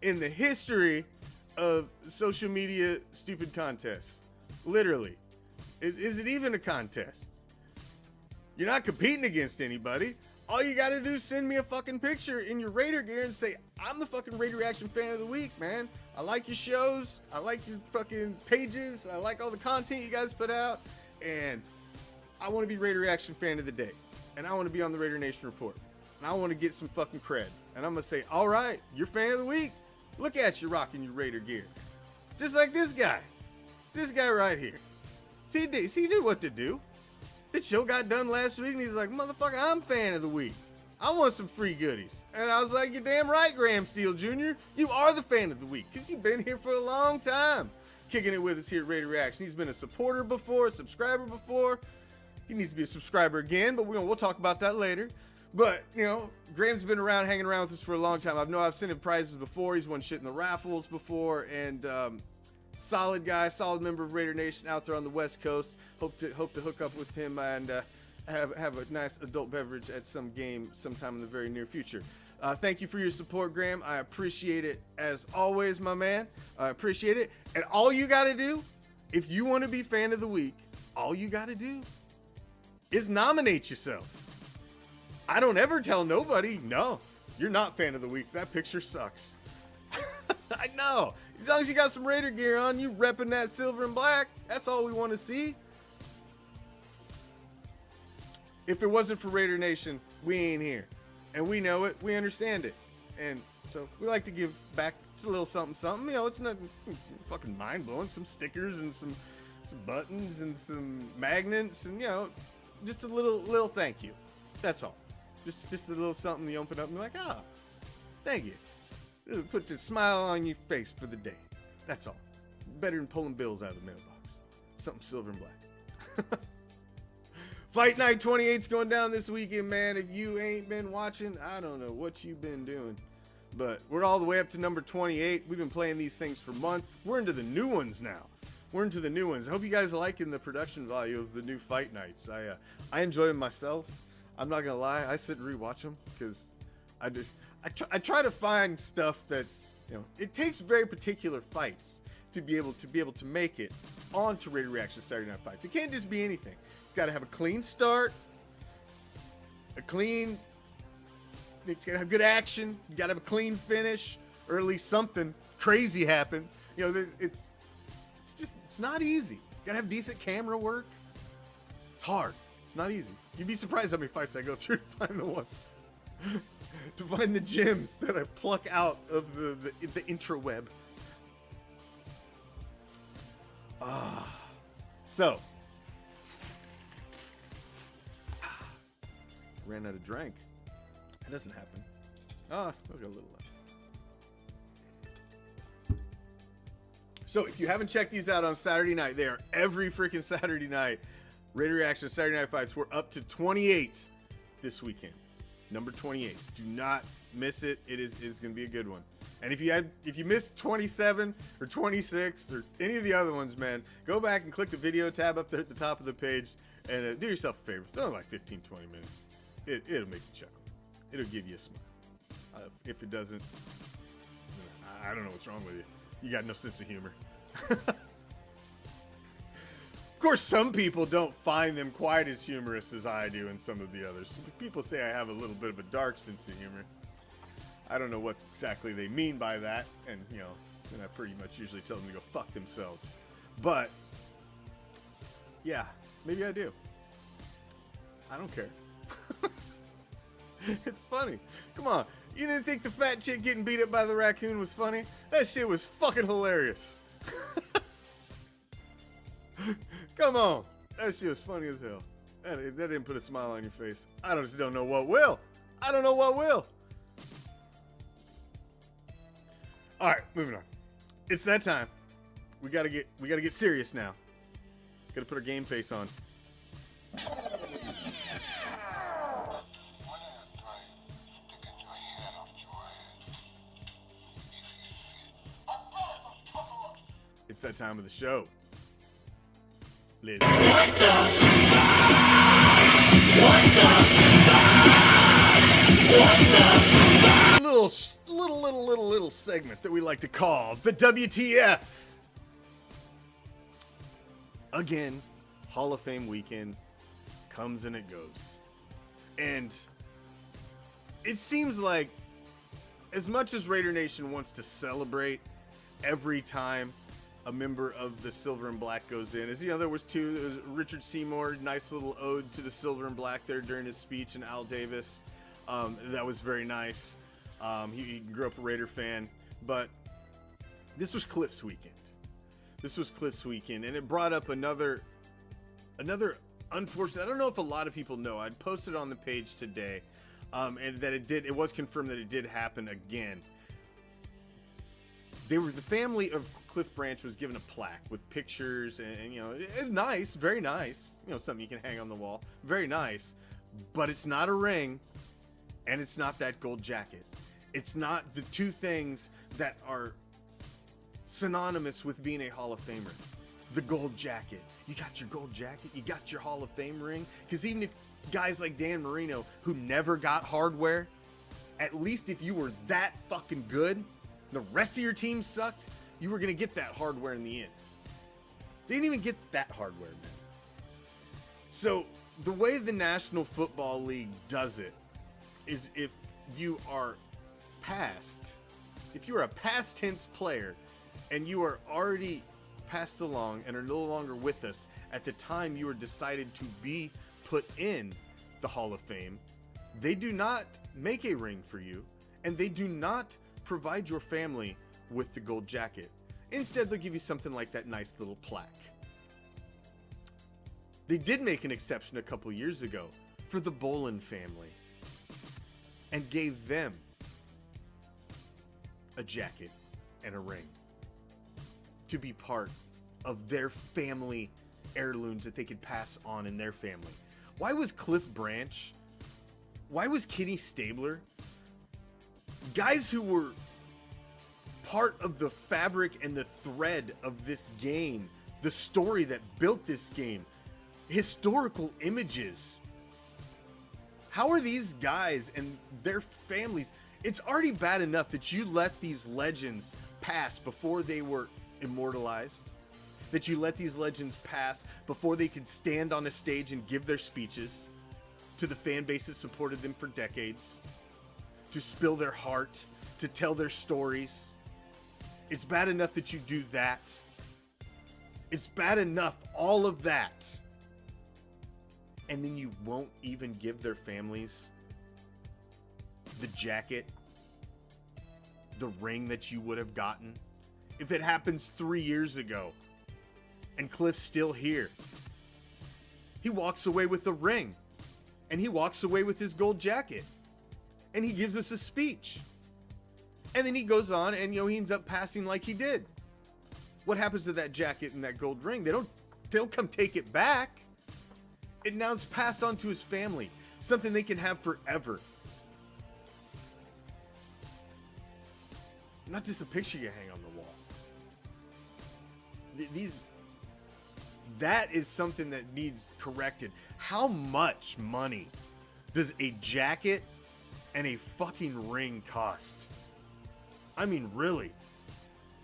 in the history of social media stupid contests. Literally. Is it even a contest? You're not competing against anybody. All you gotta do is send me a fucking picture in your Raider gear and say, I'm the fucking Raider Reaction fan of the week, man. I like your shows. I like your fucking pages. I like all the content you guys put out. And I want to be Raider Reaction fan of the day. And I want to be on the Raider Nation Report. And I want to get some fucking cred. And I'm going to say, all right, you're fan of the week. Look at you rocking your Raider gear. Just like this guy. This guy right here. See, he knew what to do. The show got done last week, and he's like, motherfucker, I'm fan of the week. I want some free goodies. And I was like, you're damn right, Graham Steele Jr. You are the fan of the week, because you've been here for a long time, kicking it with us here at Raider Reaction. He's been a supporter before, a subscriber before. He needs to be a subscriber again, but we'll talk about that later. But, Graham's been around, hanging around with us for a long time. I've sent him prizes before. He's won shit in the raffles before, and solid guy, solid member of Raider Nation out there on the West Coast. Hope to hook up with him and have a nice adult beverage at some game sometime in the very near future. Thank you for your support, Graham. I appreciate it as always, my man. I appreciate it. And all you got to do, if you want to be fan of the week, all you got to do is nominate yourself. I don't ever tell nobody, no, you're not fan of the week. That picture sucks. I know. As long as you got some Raider gear on, you repping that silver and black, that's all we want to see. If it wasn't for Raider Nation, we ain't here. And we know it, we understand it. And so we like to give back just a little something, something. You know, it's not fucking mind-blowing. Some stickers and some buttons and some magnets and, you know, just a little thank you. That's all. Just a little something you open up and you're like, ah, thank you. It'll put a smile on your face for the day. That's all. Better than pulling bills out of the mailbox. Something silver and black. Fight Night 28's going down this weekend, man. If you ain't been watching, I don't know what you've been doing. But we're all the way up to number 28. We've been playing these things for months. We're into the new ones now. I hope you guys are liking the production value of the new Fight Nights. I enjoy them myself. I'm not gonna lie. I sit and rewatch them because I try to find stuff that's, you know, it takes very particular fights to be able to make it onto Raider Reaction Saturday Night Fights. It can't just be anything. It's got to have a clean start, it's got to have good action. You got to have a clean finish, or at least something crazy happen. You know, it's not easy. You got to have decent camera work. It's hard. It's not easy. You'd be surprised how many fights I go through to find the ones, to find the gems that I pluck out of the intraweb. So, ran out of drink. That doesn't happen. I've got a little left. So, if you haven't checked these out on Saturday night, they are every freaking Saturday night. Raider Reaction Saturday Night Fights. We're up to 28 this weekend. Number 28. Do not miss it. It is going to be a good one. And if you missed 27 or 26 or any of the other ones, man, go back and click the video tab up there at the top of the page and do yourself a favor. It's only like 15, 20 minutes. It'll make you chuckle. It'll give you a smile. If it doesn't, I don't know what's wrong with you. You got no sense of humor. Of course, some people don't find them quite as humorous as I do and some of the others. People say I have a little bit of a dark sense of humor. I don't know what exactly they mean by that, and, you know, and I pretty much usually tell them to go fuck themselves. But, yeah, maybe I do. I don't care. It's funny. Come on. You didn't think the fat chick getting beat up by the raccoon was funny? That shit was fucking hilarious. Come on. That shit was funny as hell. That didn't put a smile on your face. I just don't know what will. I don't know what will. All right, moving on. It's that time. We gotta get serious now. Gotta put our game face on. It's that time of the show. Liz. Little segment that we like to call the WTF. Again, Hall of Fame weekend comes and it goes. And it seems like as much as Raider Nation wants to celebrate every time a member of the Silver and Black goes in, as you know, there was Richard Seymour, nice little ode to the Silver and Black there during his speech, and Al Davis. That was very nice. He grew up a Raider fan, but this was Cliff's weekend. And it brought up another unfortunate. I don't know if a lot of people know. I'd posted on the page today, and that it was confirmed that it did happen again. The family of Cliff Branch was given a plaque with pictures and you know, it's nice, very nice. You know, something you can hang on the wall, very nice. But it's not a ring, and it's not that gold jacket. It's not the two things that are synonymous with being a Hall of Famer. The gold jacket. You got your gold jacket, you got your Hall of Fame ring. Because even if guys like Dan Marino, who never got hardware, at least if you were that fucking good, the rest of your team sucked, you were going to get that hardware in the end. They didn't even get that hardware, man. So the way the National Football League does it is if you are if you are a past tense player and you are already passed along and are no longer with us at the time you are decided to be put in the Hall of Fame, they do not make a ring for you, and they do not provide your family with the gold jacket. Instead, they'll give you something like that nice little plaque. They did make an exception a couple years ago for the Bolin family and gave them a jacket and a ring to be part of their family heirlooms that they could pass on in their family. Why was Cliff Branch? Why was Kenny Stabler? Guys who were part of the fabric and the thread of this game, the story that built this game, historical images. How are these guys and their families? It's already bad enough that you let these legends pass before they were immortalized, that you let these legends pass before they could stand on a stage and give their speeches to the fan base that supported them for decades, to spill their heart, to tell their stories. It's bad enough that you do that. It's bad enough, all of that. And then you won't even give their families the jacket, the ring that you would have gotten. If it happens 3 years ago and Cliff's still here, he walks away with the ring and he walks away with his gold jacket and he gives us a speech. And then he goes on and, he ends up passing like he did. What happens to that jacket and that gold ring? They don't come take it back. It now is passed on to his family, something they can have forever. Not just a picture you hang on the wall. That is something that needs corrected. How much money does a jacket and a fucking ring cost? I mean, really?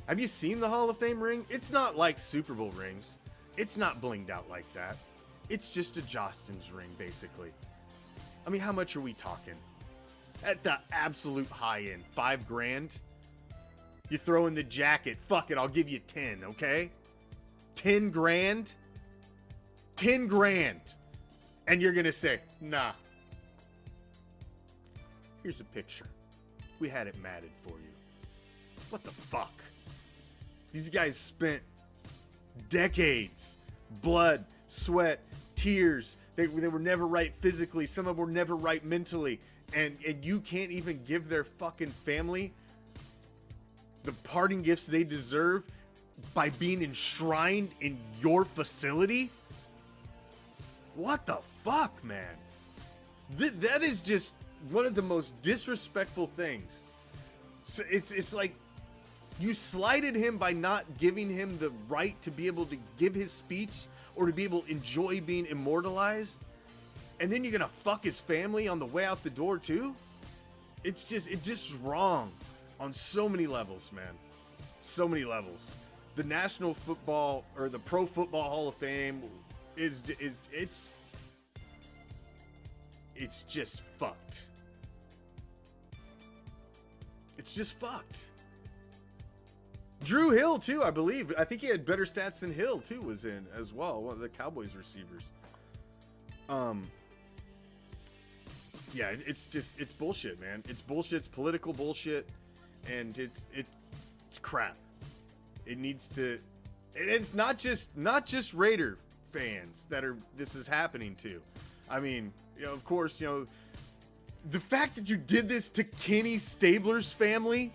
Have you seen the Hall of Fame ring? It's not like Super Bowl rings. It's not blinged out like that. It's just a Jostens ring, basically. I mean, how much are we talking? At the absolute high end, $5,000. You throw in the jacket. Fuck it, I'll give you 10, okay? 10 grand? 10 grand. And you're gonna say, nah. Here's a picture. We had it matted for you. What the fuck? These guys spent decades, blood, sweat, tears. They were never right physically. Some of them were never right mentally. And you can't even give their fucking family the parting gifts they deserve by being enshrined in your facility? What the fuck, man? That is just one of the most disrespectful things. So it's like you slighted him by not giving him the right to be able to give his speech or to be able to enjoy being immortalized, and then you're gonna fuck his family on the way out the door too? It's just wrong on so many levels, man. So many levels. The National Football or the Pro Football Hall of Fame it's just fucked. It's just fucked. Drew Hill too, I believe. I think he had better stats than Hill too was in as well. One of the Cowboys receivers. Yeah, it's bullshit, man. It's bullshit. It's political bullshit, and it's crap. It needs to, and it's not just Raider fans that this is happening to. I mean, of course, the fact that you did this to Kenny Stabler's family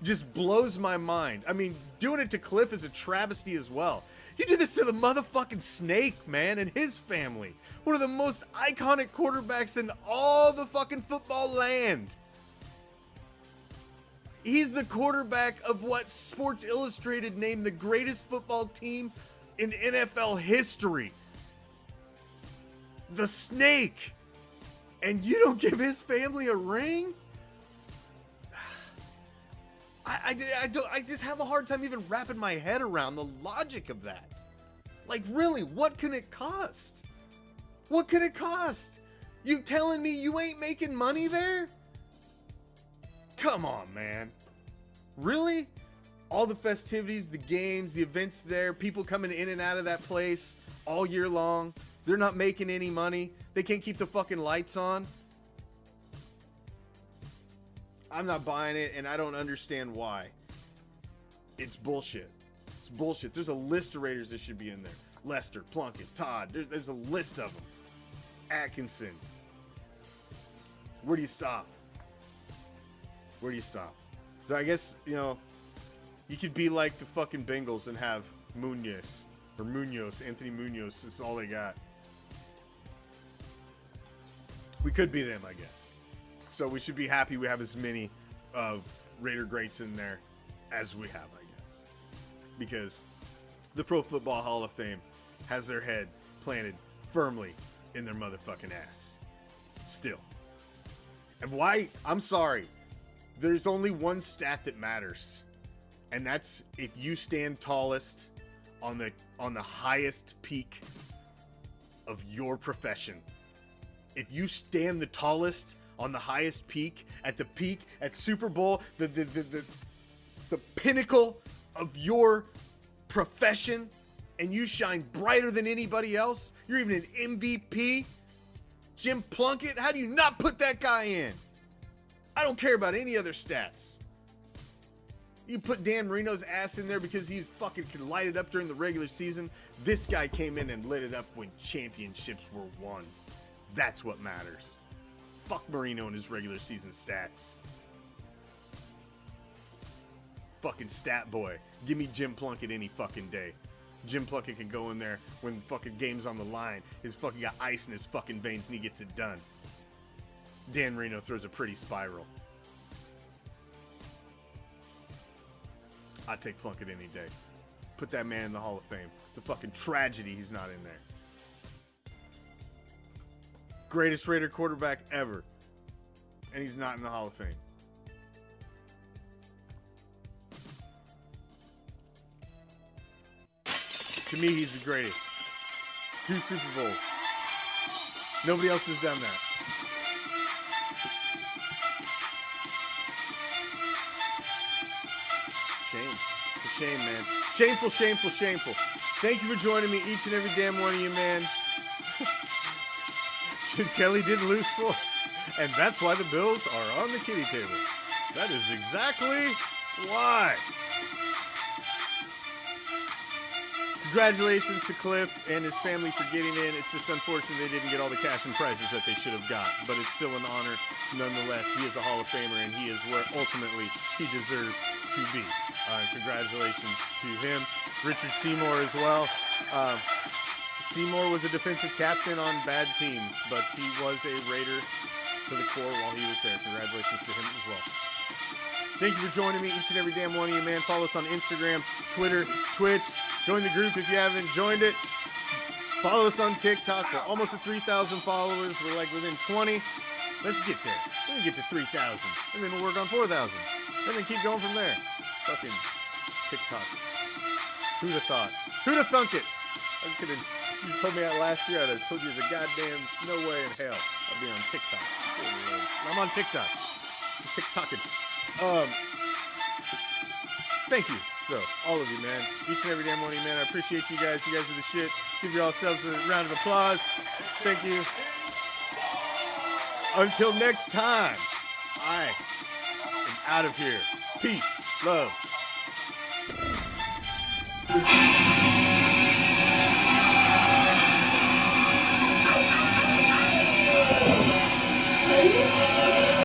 just blows my mind. I mean, doing it to Cliff is a travesty as well. You did this to the motherfucking Snake, man, and his family. One of the most iconic quarterbacks in all the fucking football land. He's the quarterback of what Sports Illustrated named the greatest football team in NFL history. The Snake. And you don't give his family a ring? I just have a hard time even wrapping my head around the logic of that. Like, really, what can it cost What could it cost? You telling me you ain't making money there? Come on, man. Really? All the festivities, the games, the events there, people coming in and out of that place all year long. They're not making any money. They can't keep the fucking lights on. I'm not buying it, and I don't understand why. It's bullshit. It's bullshit. There's a list of Raiders that should be in there. Lester, Plunkett, Todd. There's a list of them. Atkinson. Where do you stop? Where do you stop? So I guess, you know, you could be like the fucking Bengals and have Munoz. Or Munoz. Anthony Munoz. That's all they got. We could be them, I guess. So we should be happy we have as many Raider greats in there as we have, I guess. Because the Pro Football Hall of Fame has their head planted firmly in their motherfucking ass. Still. And why? I'm sorry. There's only one stat that matters. And that's if you stand tallest on the highest peak of your profession. If you stand the tallest on the highest peak at Super Bowl, the pinnacle of your profession, and you shine brighter than anybody else, you're even an MVP, Jim Plunkett, how do you not put that guy in? I don't care about any other stats. You put Dan Marino's ass in there because he's fucking could light it up during the regular season. This guy came in and lit it up when championships were won. That's what matters. Fuck Marino and his regular season stats. Fucking stat boy. Give me Jim Plunkett any fucking day. Jim Plunkett can go in there when fucking game's on the line. He's fucking got ice in his fucking veins and he gets it done. Dan Marino throws a pretty spiral. I'd take Plunkett any day. Put that man in the Hall of Fame. It's a fucking tragedy he's not in there. Greatest Raider quarterback ever. And he's not in the Hall of Fame. To me, he's the greatest. 2 Super Bowls. Nobody else has done that. Shame. It's a shame, man. Shameful, shameful, shameful. Thank you for joining me, each and every damn one of you, man. Jim Kelly did lose 4. And that's why the Bills are on the kitty table. That is exactly why. Congratulations to Cliff and his family for getting in. It's just unfortunate they didn't get all the cash and prizes that they should have got. But it's still an honor nonetheless. He is a Hall of Famer and he is where ultimately he deserves to be. Congratulations to him. Richard Seymour as well. Seymour was a defensive captain on bad teams, but he was a Raider to the core while he was there. Congratulations to him as well. Thank you for joining me, each and every damn one of you, man. Follow us on Instagram, Twitter, Twitch. Join the group if you haven't joined it. Follow us on TikTok. We're almost at 3,000 followers. We're like within 20. Let's get there. Let me get to 3,000. And then we'll work on 4,000. And then keep going from there. Fucking TikTok. Who'd have thought? Who'd have thunk it? I could have, you told me that last year. I'd have told you there's a goddamn no way in hell I'll be on TikTok. I'm on TikTok. I'm TikToking. Thank you. So, all of you, man. Each and every damn one of you, man. I appreciate you guys. You guys are the shit. Give yourselves a round of applause. Thank you. Until next time, I am out of here. Peace. Love.